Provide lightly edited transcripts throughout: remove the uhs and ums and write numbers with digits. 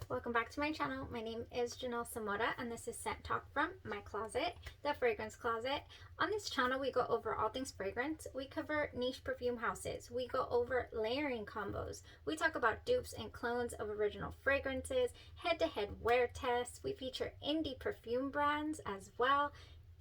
welcome back to my channel. My name is Janelle Samora and this is Scent Talk from my closet, the fragrance closet. On this channel we go over all things fragrance. We cover niche perfume houses. We go over layering combos. We talk about dupes and clones of original fragrances, head-to-head wear tests. We feature indie perfume brands as well.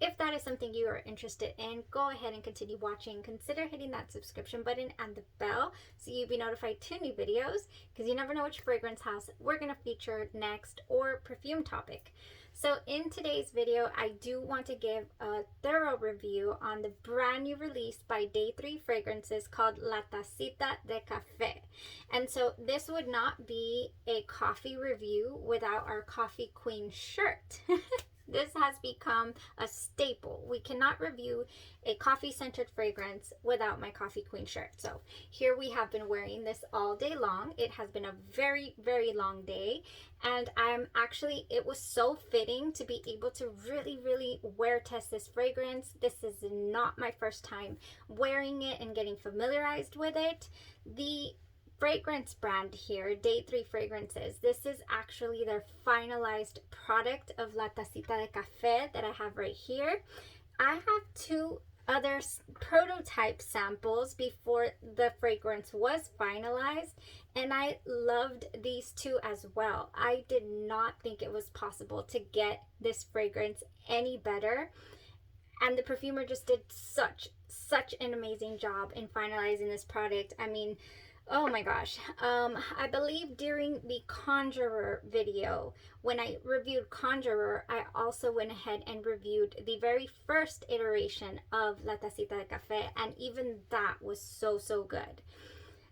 If that is something you are interested in, go ahead and continue watching. Consider hitting that subscription button and the bell so you'll be notified to new videos, because you never know which fragrance house we're going to feature next or perfume topic. So in today's video, I do want to give a thorough review on the brand new release by Day 3 Fragrances called La Tacita de Cafe. And so this would not be a coffee review without our coffee queen shirt. This has become a staple. We cannot review a coffee-centered fragrance without my coffee queen shirt. So here we have been wearing this all day long. It has been a very, very long day. And it was so fitting to be able to really wear test this fragrance. This is not my first time wearing it and getting familiarized with it. The fragrance brand here, Day 3 Fragrances, this is actually their finalized product of La Tacita de Cafe that I have right here. I have two other prototype samples before the fragrance was finalized, and I loved these two as well. I did not think it was possible to get this fragrance any better, and the perfumer just did such an amazing job in finalizing this product. I mean, oh my gosh. I believe during the Conjurer video, when I reviewed Conjurer, I also went ahead and reviewed the very first iteration of La Tacita de Cafe, and even that was so good.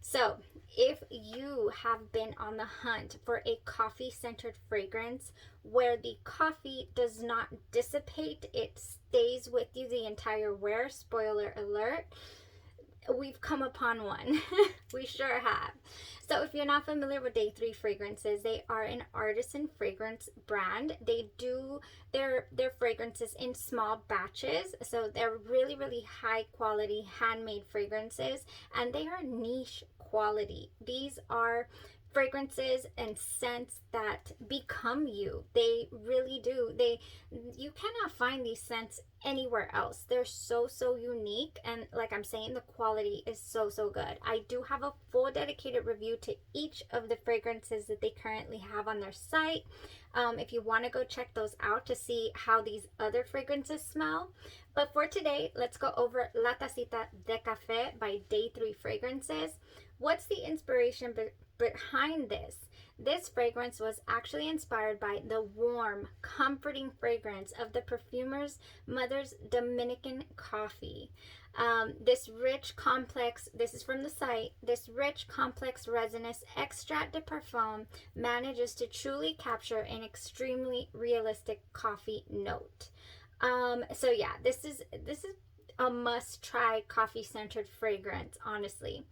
So if you have been on the hunt for a coffee-centered fragrance where the coffee does not dissipate, it stays with you the entire wear, spoiler alert, we've come upon one. We sure have. So if you're not familiar with Day 3 Fragrances, they are an artisan fragrance brand. They do their fragrances in small batches, so they're really high quality handmade fragrances, and they are niche quality. These are fragrances and scents that become you. They really do. You cannot find these scents anywhere else. They're so unique, and like I'm saying, the quality is so good. I do have a full dedicated review to each of the fragrances that they currently have on their site. If you want to go check those out to see how these other fragrances smell. But for today, let's go over La Tacita de Cafe by Day 3 Fragrances. What's the inspiration behind this? This fragrance was actually inspired by the warm, comforting fragrance of the perfumer's mother's Dominican Coffee. This rich, complex, this is from the site, this rich, complex, resinous extrait de parfum manages to truly capture an extremely realistic coffee note. So yeah, this is a must-try coffee-centered fragrance, honestly.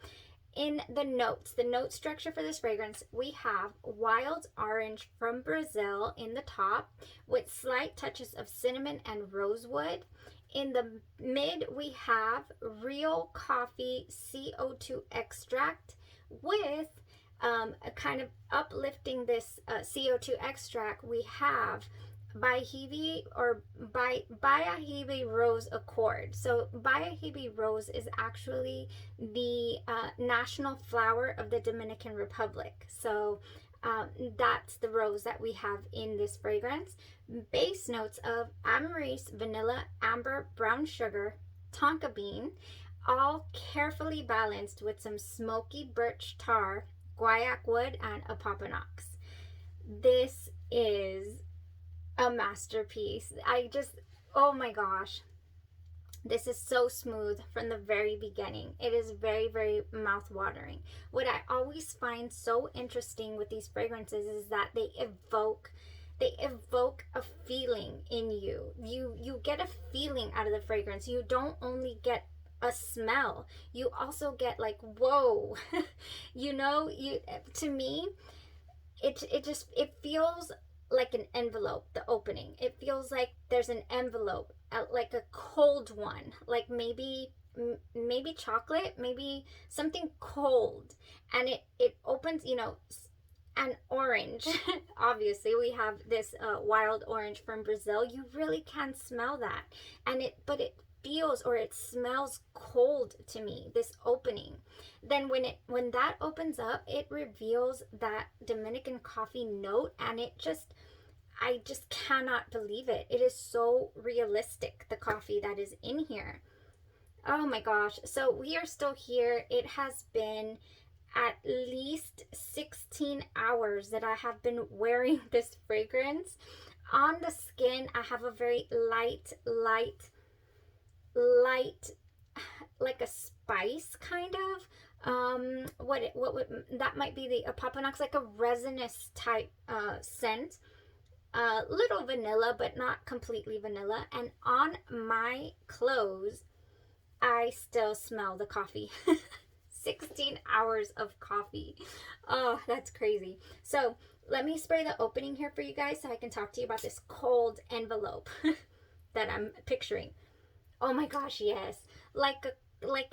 In the note structure for this fragrance, we have wild orange from Brazil in the top with slight touches of cinnamon and rosewood. In the mid, we have real coffee CO2 extract with a kind of uplifting this CO2 extract. We have Baiahibe or Baiahibe Rose Accord. So Baiahibe Rose is actually the national flower of the Dominican Republic. So that's the rose that we have in this fragrance. Base notes of amarice, vanilla, amber, brown sugar, tonka bean, all carefully balanced with some smoky birch tar, guaiac wood, and a papanox. This is a masterpiece. Oh my gosh, this is so smooth from the very beginning. It is very mouth-watering. What I always find so interesting with these fragrances is that they evoke a feeling in you. You get a feeling out of the fragrance. You don't only get a smell, you also get like, whoa. To me, it feels like an envelope, the opening. It feels like there's an envelope, like a cold one, like maybe chocolate, maybe something cold, and it opens, and orange. Obviously, we have this wild orange from Brazil. You really can smell that, and but it feels, or it smells cold to me, this opening. Then when that opens up, it reveals that Dominican coffee note, and I just cannot believe it. It is so realistic, the coffee that is in here. Oh my gosh. So we are still here. It has been at least 16 hours that I have been wearing this fragrance. On the skin, I have a very light, like a spice kind of. What would that might be the Papanax, like a resinous type scent. Little vanilla, but not completely vanilla. And on my clothes, I still smell the coffee. 16 hours of coffee. Oh, that's crazy. So let me spray the opening here for you guys so I can talk to you about this cold envelope that I'm picturing. Oh my gosh, yes. Like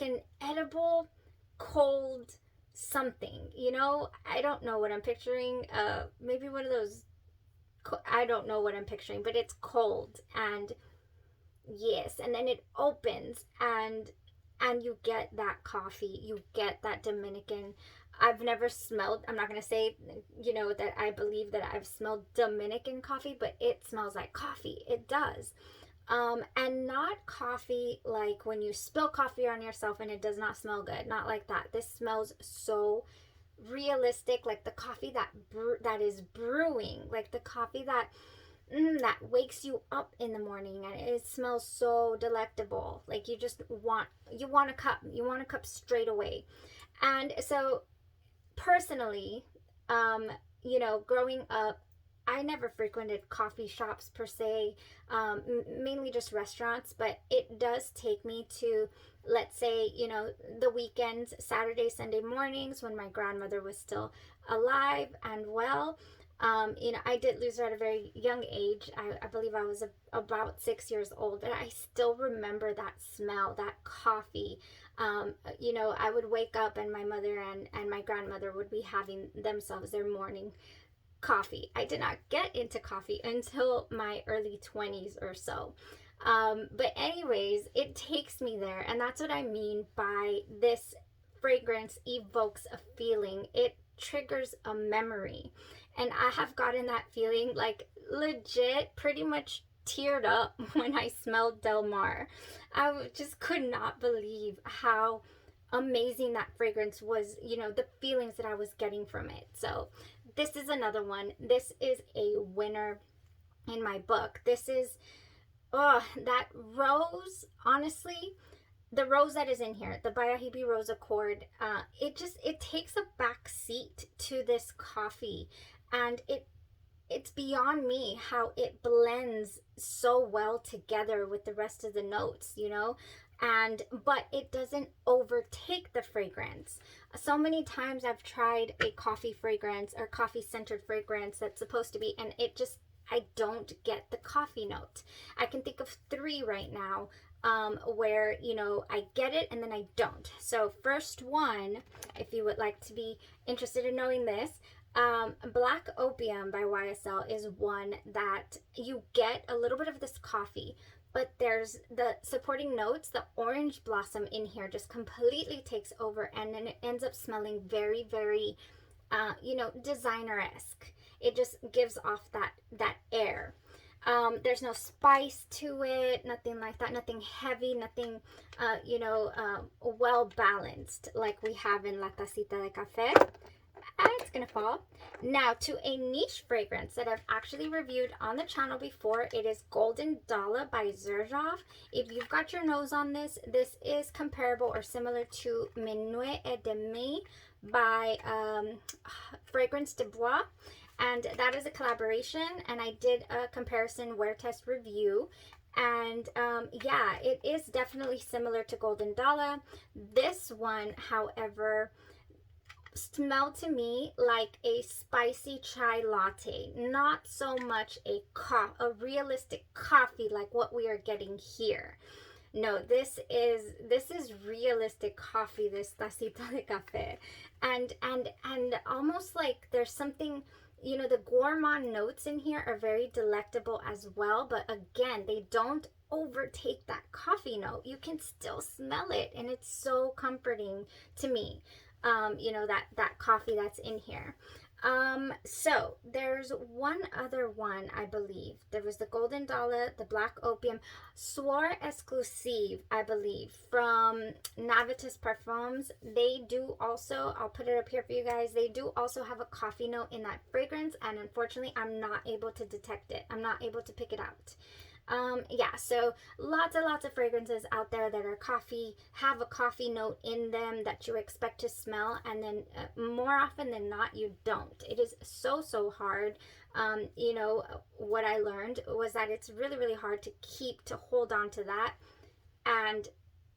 an edible cold something, I don't know what I'm picturing. Maybe one of those, I don't know what I'm picturing, but it's cold, and yes, and then it opens, and you get that coffee, you get that Dominican. I've never smelled, I'm not going to say, that I believe that I've smelled Dominican coffee, but it smells like coffee. It does. And not coffee like when you spill coffee on yourself and it does not smell good. Not like that. This smells so realistic, like the coffee that is brewing, like the coffee that wakes you up in the morning, and it smells so delectable. Like you want a cup straight away. And so personally, growing up, I never frequented coffee shops per se, mainly just restaurants, but it does take me to, let's say, the weekends, Saturday, Sunday mornings, when my grandmother was still alive and well. I did lose her at a very young age. I believe I was about 6 years old, and I still remember that smell, that coffee. I would wake up, and my mother and my grandmother would be having themselves their morning coffee. I did not get into coffee until my early 20s or so. But anyways, it takes me there, and that's what I mean by this fragrance evokes a feeling. It triggers a memory. And I have gotten that feeling, like legit pretty much teared up when I smelled Del Mar. I just could not believe how amazing that fragrance was, the feelings that I was getting from it. So this is another one. This is a winner in my book. This is, that rose, honestly, the rose that is in here, the Bayahibe Rose Accord, it takes a back seat to this coffee, and it's beyond me how it blends so well together with the rest of the notes, but it doesn't overtake the fragrance. So many times I've tried a coffee fragrance or coffee centered fragrance that's supposed to be, and I don't get the coffee note. I can think of 3 right now where I get it and then I don't. So first one, if you would like to be interested in knowing this, Black Opium by YSL is one that you get a little bit of this coffee, but there's the supporting notes. The orange blossom in here just completely takes over, and then it ends up smelling very, very designer-esque. It just gives off that air. There's no spice to it, nothing like that, nothing heavy, nothing, well balanced like we have in La Tacita de Cafe. It's gonna fall. Now to a niche fragrance that I've actually reviewed on the channel before. It is Golden Dollar by Xerjoff. If you've got your nose on this, this is comparable or similar to Minuit et Demi by Fragrance de Bois. And that is a collaboration, and I did a comparison wear test review, and yeah, it is definitely similar to Golden Dollar. This one, however, smelled to me like a spicy chai latte, not so much a realistic coffee like what we are getting here. No, this is realistic coffee, this Tacita de Cafe. And almost like there's something, you know, the gourmand notes in here are very delectable as well, but again, they don't overtake that coffee note. You can still smell it, and it's so comforting to me. You know, that coffee that's in here. So there's one other one, I believe. There was the Golden Dollar, the Black Opium, Soir Exclusive, I believe, from Navitas Parfums. They do also, I'll put it up here for you guys, they do also have a coffee note in that fragrance, and unfortunately, I'm not able to detect it. I'm not able to pick it out. Yeah, so lots and lots of fragrances out there that are coffee, have a coffee note in them that you expect to smell, and then more often than not, you don't. It is so hard. You know, what I learned was that it's really hard to hold on to that, and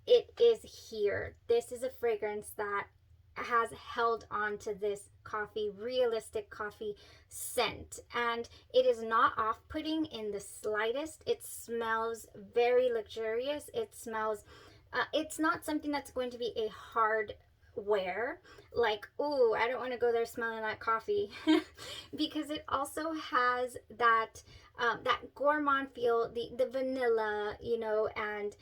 it is here. This is a fragrance that has held on to this coffee, realistic coffee scent, and it is not off-putting in the slightest. It smells very luxurious. It smells it's not something that's going to be a hard wear, like, ooh, I don't want to go there smelling like coffee, because it also has that that gourmand feel, the vanilla, you know, and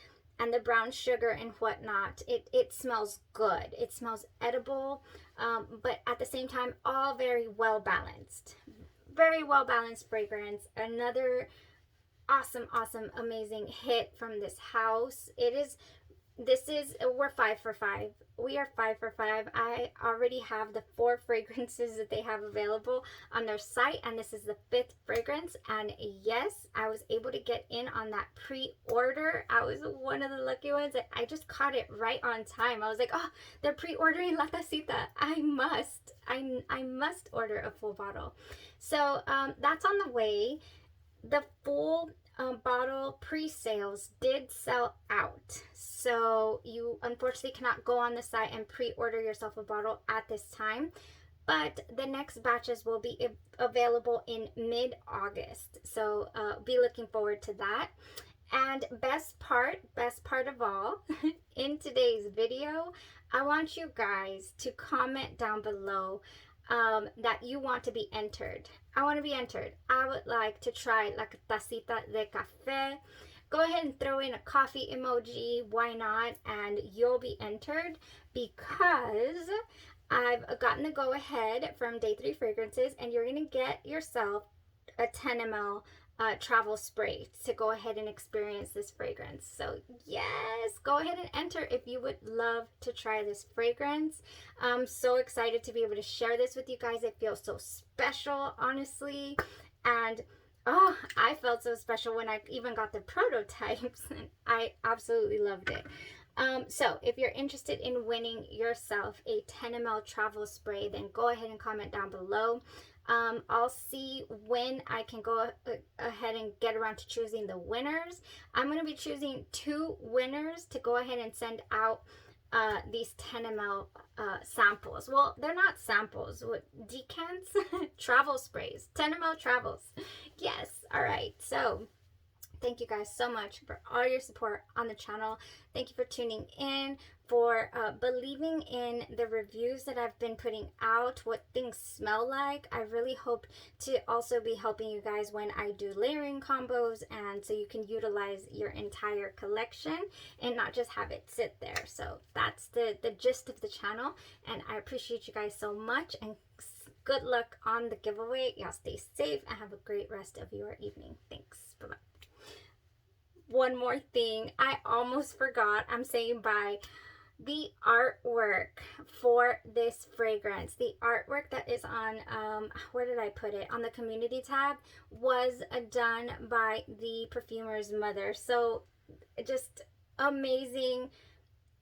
the brown sugar and whatnot. It smells good. It smells edible, but at the same time, all very well balanced. Very well balanced fragrance. Another awesome, amazing hit from this house. We're 5 for 5. We are 5 for 5. I already have the 4 fragrances that they have available on their site, and this is the 5th fragrance. And yes, I was able to get in on that pre-order. I was one of the lucky ones. I just caught it right on time. I was like, oh, they're pre-ordering La Tacita. I must order a full bottle. So that's on the way. The full bottle pre-sales did sell out, so you unfortunately cannot go on the site and pre-order yourself a bottle at this time, but the next batches will be available in mid-August, so be looking forward to that. And best part of all, in today's video, I want you guys to comment down below that you want to be entered. I want to be entered. I would like to try La Tacita de Cafe. Go ahead and throw in a coffee emoji. Why not? And you'll be entered, because I've gotten the go ahead from Day 3 Fragrances, and you're going to get yourself a 10 ml travel spray to go ahead and experience this fragrance. So yes, go ahead and enter if you would love to try this fragrance. I'm so excited to be able to share this with you guys. It feels so special, honestly, and oh, I felt so special when I even got the prototypes, and I absolutely loved it. So if you're interested in winning yourself a 10 ml travel spray, then go ahead and comment down below. I'll see when I can go ahead and get around to choosing the winners. I'm going to be choosing 2 winners to go ahead and send out these 10 ml samples. Well, they're not samples. What, decants? Travel sprays. 10 ml travels. Yes. All right. So thank you guys so much for all your support on the channel. Thank you for tuning in, for believing in the reviews that I've been putting out, what things smell like. I really hope to also be helping you guys when I do layering combos, and so you can utilize your entire collection and not just have it sit there. So that's the gist of the channel, and I appreciate you guys so much, and good luck on the giveaway. Y'all stay safe and have a great rest of your evening. Thanks. Bye-bye. One more thing, I almost forgot. I'm saying bye. The artwork for this fragrance, the artwork that is on, where did I put it? On the community tab, was done by the perfumer's mother. So just amazing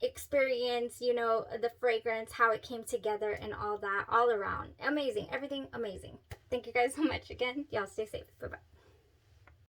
experience, you know, the fragrance, how it came together and all that, all around. Amazing. Everything amazing. Thank you guys so much again. Y'all stay safe. Bye-bye.